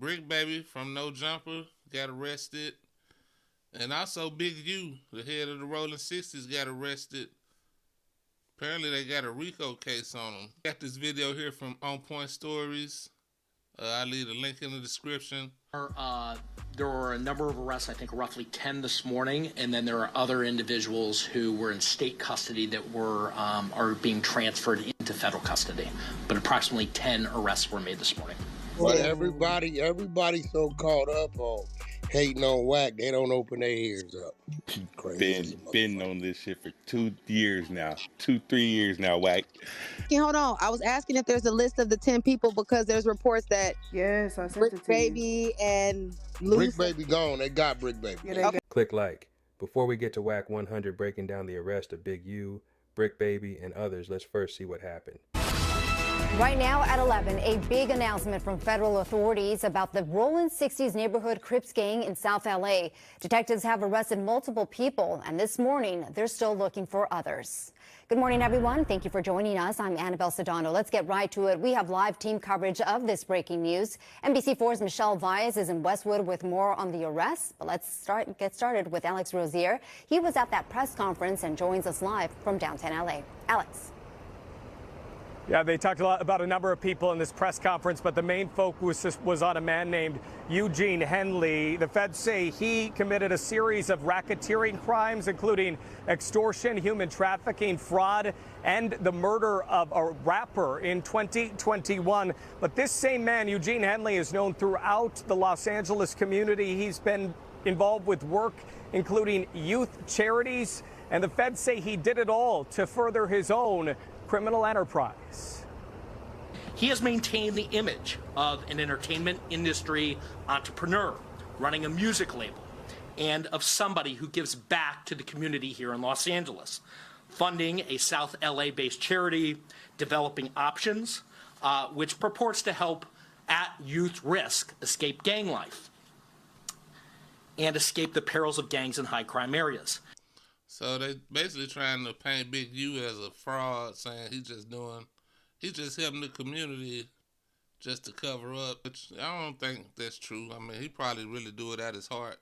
Brick Baby from No Jumper got arrested. And also Big U, the head of the Rolling 60s, got arrested. Apparently they got a RICO case on him. Got this video here from On Point Stories. I'll leave a link in the description. There were a number of arrests, I think roughly 10 this morning, and then there are other individuals who were in state custody that are being transferred into federal custody. But approximately 10 arrests were made this morning. But everybody's so caught up on hating on Wack, they don't open their ears up. Crazy. Been on this shit for 2 years now. 2-3 years now, Wack. Hold on. I was asking if there's a list of the 10 people because there's reports that yes, I sent Brick it to Baby you. and Brick Baby gone. They got Brick Baby. Yeah, okay. Click like. Before we get to Wack 100 breaking down the arrest of Big U, Brick Baby, and others, let's first see what happened. Right now at 11, a big announcement from federal authorities about the Rolling 60s neighborhood Crips gang in South L.A. Detectives have arrested multiple people, and this morning they're still looking for others. Good morning, everyone. Thank you for joining us. I'm Annabelle Sedano. Let's get right to it. We have live team coverage of this breaking news. NBC4's Michelle Vyas is in Westwood with more on the arrest. But let's get started with Alex Rozier. He was at that press conference and joins us live from downtown L.A. Alex. Yeah, they talked a lot about a number of people in this press conference, but the main focus was on a man named Eugene Henley. The feds say he committed a series of racketeering crimes, including extortion, human trafficking, fraud, and the murder of a rapper in 2021. But this same man, Eugene Henley, is known throughout the Los Angeles community. He's been involved with work, including youth charities, and the feds say he did it all to further his own criminal enterprise. He has maintained the image of an entertainment industry entrepreneur running a music label and of somebody who gives back to the community here in Los Angeles, funding a South LA based charity, developing options, which purports to help at youth risk escape gang life and escape the perils of gangs in high crime areas. So they basically trying to paint Big U as a fraud, saying he's just helping the community just to cover up. Which I don't think that's true. I mean, he probably really do it at his heart,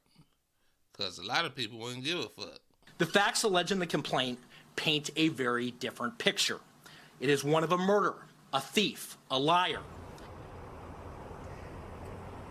because a lot of people wouldn't give a fuck. The facts alleged in the complaint paint a very different picture. It is one of a murderer, a thief, a liar.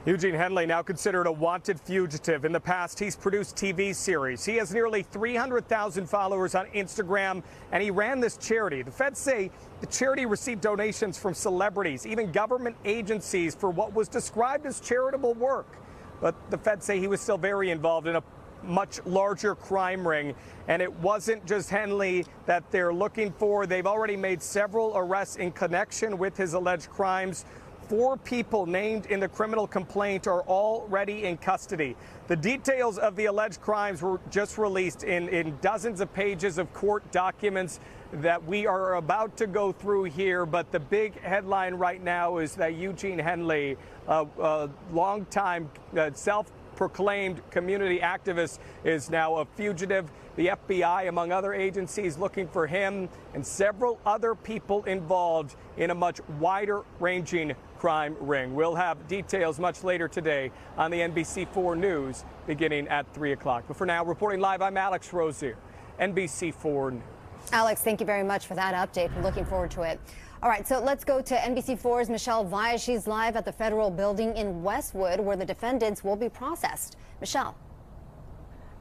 Eugene Henley, now considered a wanted fugitive. In the past, he's produced TV series. He has nearly 300,000 followers on Instagram, and he ran this charity. The feds say the charity received donations from celebrities, even government agencies, for what was described as charitable work. But the feds say he was still very involved in a much larger crime ring, and it wasn't just Henley that they're looking for. They've already made several arrests in connection with his alleged crimes. 4 people named in the criminal complaint are already in custody. The details of the alleged crimes were just released in dozens of pages of court documents that we are about to go through here. But the big headline right now is that Eugene Henley, a longtime self-proclaimed community activist, is now a fugitive. The FBI, among other agencies, looking for him and several other people involved in a much wider-ranging crime ring. We'll have details much later today on the NBC4 News beginning at 3 o'clock. But for now, reporting live, I'm Alex Rozier, NBC4 News. Alex, thank you very much for that update. We're looking forward to it. All right, so let's go to NBC4's Michelle Vyas. She's live at the federal building in Westwood, where the defendants will be processed. Michelle.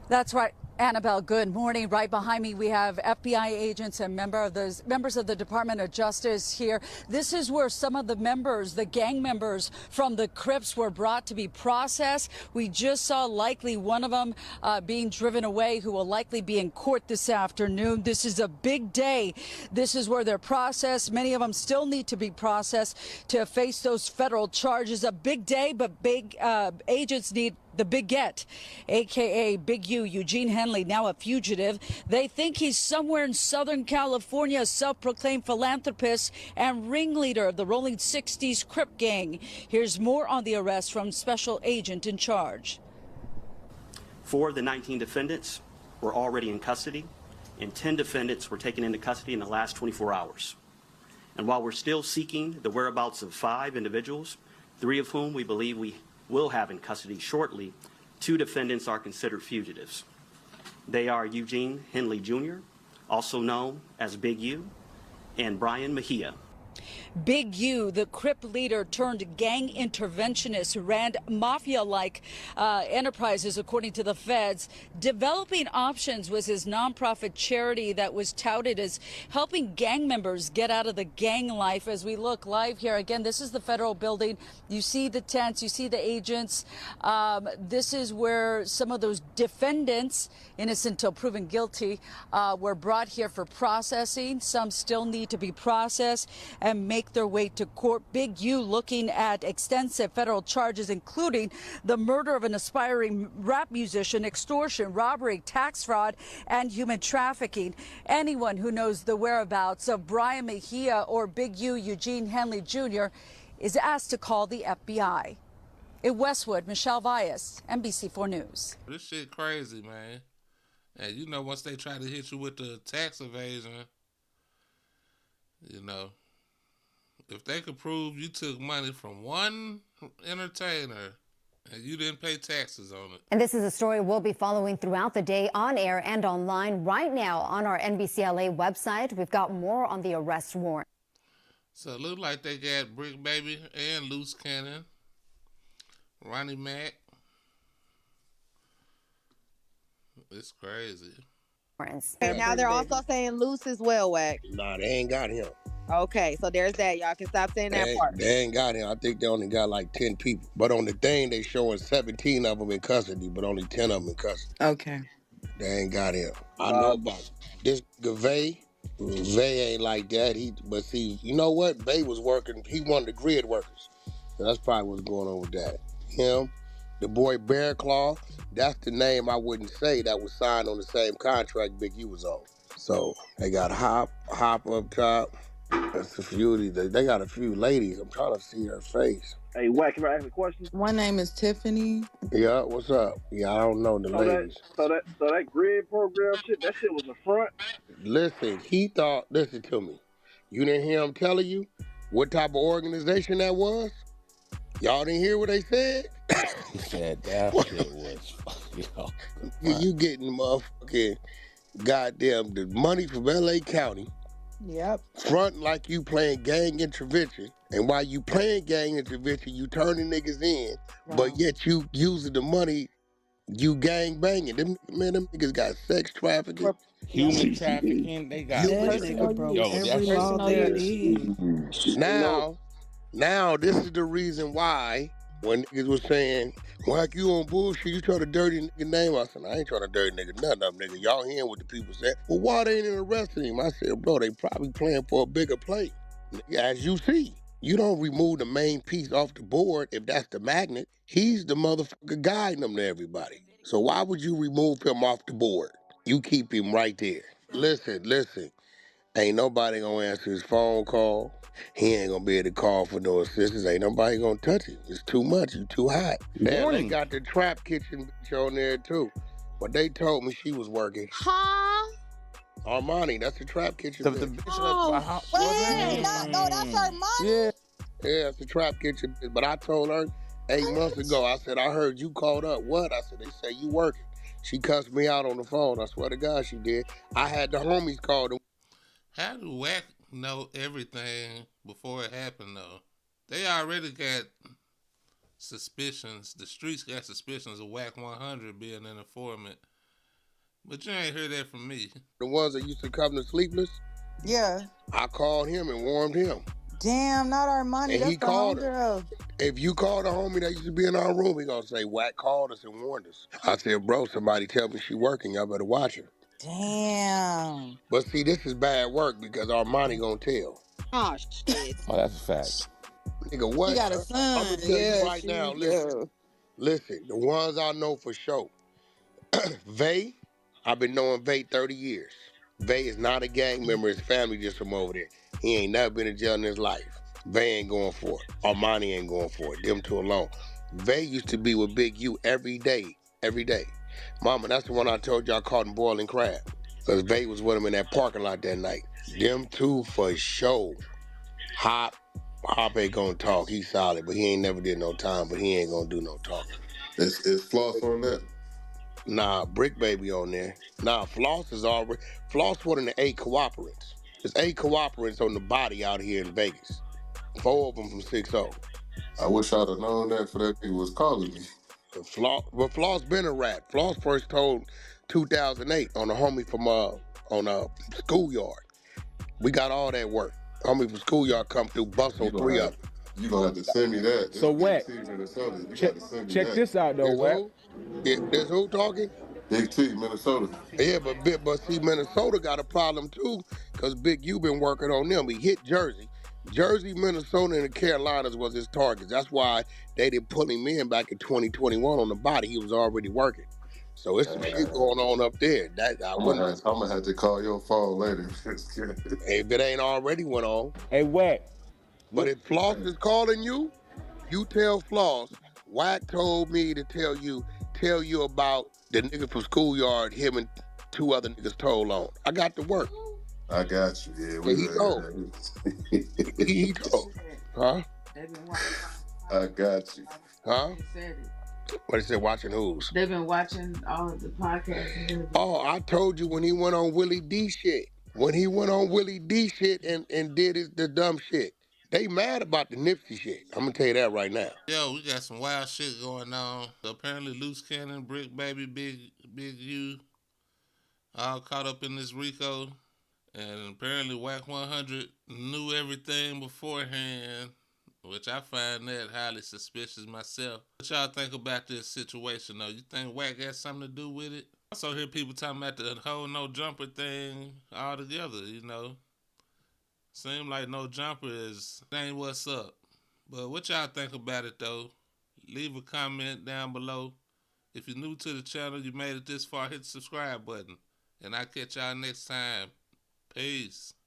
That's right. Annabelle, good morning. Right behind me, we have FBI agents and members of the Department of Justice here. This is where some of the members, the gang members from the Crips, were brought to be processed. We just saw likely one of them being driven away, who will likely be in court this afternoon. This is a big day. This is where they're processed. Many of them still need to be processed to face those federal charges. A big day, but big agents need the big get, a.k.a. Big U, Eugene Henley, now a fugitive. They think he's somewhere in Southern California, a self-proclaimed philanthropist and ringleader of the Rolling 60s Crip gang. Here's more on the arrest from Special Agent in charge. 4 of the 19 defendants were already in custody, and 10 defendants were taken into custody in the last 24 hours. And while we're still seeking the whereabouts of 5 individuals, 3 of whom we believe we will have in custody shortly, 2 defendants are considered fugitives. They are Eugene Henley Jr., also known as Big U, and Brian Mejia. Big U, the Crip leader turned gang interventionist who ran mafia-like enterprises, according to the feds. Developing Options was his nonprofit charity that was touted as helping gang members get out of the gang life. As we look live here, again, this is the federal building. You see the tents, you see the agents. This is where some of those defendants, innocent until proven guilty, were brought here for processing. Some still need to be processed and make their way to court. Big U looking at extensive federal charges, including the murder of an aspiring rap musician, extortion, robbery, tax fraud, and human trafficking. Anyone who knows the whereabouts of Brian Mejia or Big U, Eugene Henley Jr., is asked to call the FBI. In Westwood, Michelle Vias, NBC4 News. This shit crazy, man. And you know, once they try to hit you with the tax evasion, you know, if they could prove you took money from one entertainer and you didn't pay taxes on it. And this is a story we'll be following throughout the day on air and online. Right now on our NBCLA website, we've got more on the arrest warrant. So it looked like they got Brick Baby and Loose Cannon, Ronnie Mack. It's crazy. And now they're also saying Loose as well, Wack. Nah, they ain't got him. Okay, so there's that. Y'all can stop saying that part. They ain't got him. I think they only got like 10 people. But on the thing, they showing 17 of them in custody, but only 10 of them in custody. Okay. They ain't got him. I know about this Vay. Vay ain't like that. But see, you know what? Vay was working. He one of the grid workers. So that's probably what's going on with that. Him, the boy Bear Claw, that's the name I wouldn't say that was signed on the same contract Big U was on. So they got Hop up top. That's a few. They got a few ladies. I'm trying to see her face. Hey, Wack, can I ask a question? One name is Tiffany. Yeah, what's up? Yeah, I don't know the ladies. So that grid program shit, that shit was a front? Listen to me. You didn't hear him telling you what type of organization that was? Y'all didn't hear what they said? He said that shit was, You getting motherfucking goddamn the money from LA County. Yep. Front like you playing gang intervention. And while you playing gang intervention, you turning niggas in. Wow. But yet you using the money, you gang banging. Them niggas got sex trafficking. Human trafficking, they got every law there is. Now, this is the reason why when niggas was saying, Wack, you on bullshit, you trying to dirty nigga name. I said, I ain't trying to dirty nigga none of them, nigga. Y'all hearing what the people said. Well, why they ain't arresting him? I said, bro, they probably playing for a bigger play. As you see, you don't remove the main piece off the board if that's the magnet. He's the motherfucker guiding them to everybody. So why would you remove him off the board? You keep him right there. Listen. Ain't nobody gonna answer his phone call. He ain't gonna be able to call for no assistance. Ain't nobody gonna touch him. It's too much. You too hot. They got the trap kitchen bitch on there too. But they told me she was working. Huh? Armani, that's the trap kitchen bitch. Wait, no, that's Armani? Yeah, it's the trap kitchen bitch. But I told her 8 months ago, I said, I heard you called up. What? I said, they say you working. She cussed me out on the phone. I swear to God she did. I had the homies call them. How do Wack know everything before it happened, though? They already got suspicions. The streets got suspicions of Wack 100 being an informant. But you ain't heard that from me. The ones that used to come to Sleepless? Yeah. I called him and warned him. Damn, not Armani. And that's he the called homegirl. If you call the homie that used to be in our room, he gonna say, Wack called us and warned us. I said, bro, somebody tell me she working. Y'all better watch her. Damn. But see, this is bad work because Armani gonna tell. Oh, shit. Oh, that's a fact. Nigga, what? You got a son. I'm gonna tell you right now, listen, the ones I know for sure. Vay, I've been knowing Vay 30 years. Vay is not a gang member. His family just from over there. He ain't never been in jail in his life. Vay ain't going for it. Armani ain't going for it. Them two alone. Vay used to be with Big U every day. Mama, that's the one I told you I caught him boiling crab. Because Vay was with him in that parking lot that night. Them two for sure. Hop Hoppe gonna talk. He's solid, but he ain't never did no time. But he ain't gonna do no talking. Is Floss on that? Nah, Brick Baby on there. Nah, Floss is already. Floss one of the 8 cooperants. There's 8 cooperants on the body out here in Vegas. 4 of them from 6-0. I wish I'd have known that for that nigga was calling me. Floss been a rat. Floss first told 2008 on a homie from Schoolyard. We got all that work. Homie from Schoolyard come through, bustle 3 of them. You gonna have to send me that. So Wack, Minnesota. You check, gotta send me check that. this out though, There's Wack. who? Yeah, there's who talking? Big T, Minnesota. Yeah, but see, Minnesota got a problem too, because Big U been working on them. He hit Jersey. Jersey, Minnesota, and the Carolinas was his targets. That's why they didn't put him in back in 2021 on the body. He was already working. So it's some shit going on up there. That I I'm wouldn't. gonna have to call your phone later. If it ain't already went on. Hey, Wack. But if Floss is calling you, you tell Floss. Wack told me to tell you about the nigga from Schoolyard, him and 2 other niggas told on. I got to work. I got you. Yeah, Yeah, he told. He told. Huh? I got you. Huh? What he said, watching who's? They've been watching all of the podcasts. Oh, I told you when he went on Willie D shit. When he went on Willie D shit and did the dumb shit. They mad about the Nipsey shit. I'm gonna tell you that right now. Yo, we got some wild shit going on. Apparently, Loose Cannon, Brick Baby, Big U, all caught up in this RICO. And apparently, Wack 100 knew everything beforehand, which I find that highly suspicious myself. What y'all think about this situation, though? You think Wack got something to do with it? I also hear people talking about the whole no jumper thing altogether, you know. Seem like no jumper ain't what's up. But what y'all think about it, though? Leave a comment down below. If you're new to the channel, you made it this far, hit the subscribe button. And I'll catch y'all next time. Peace.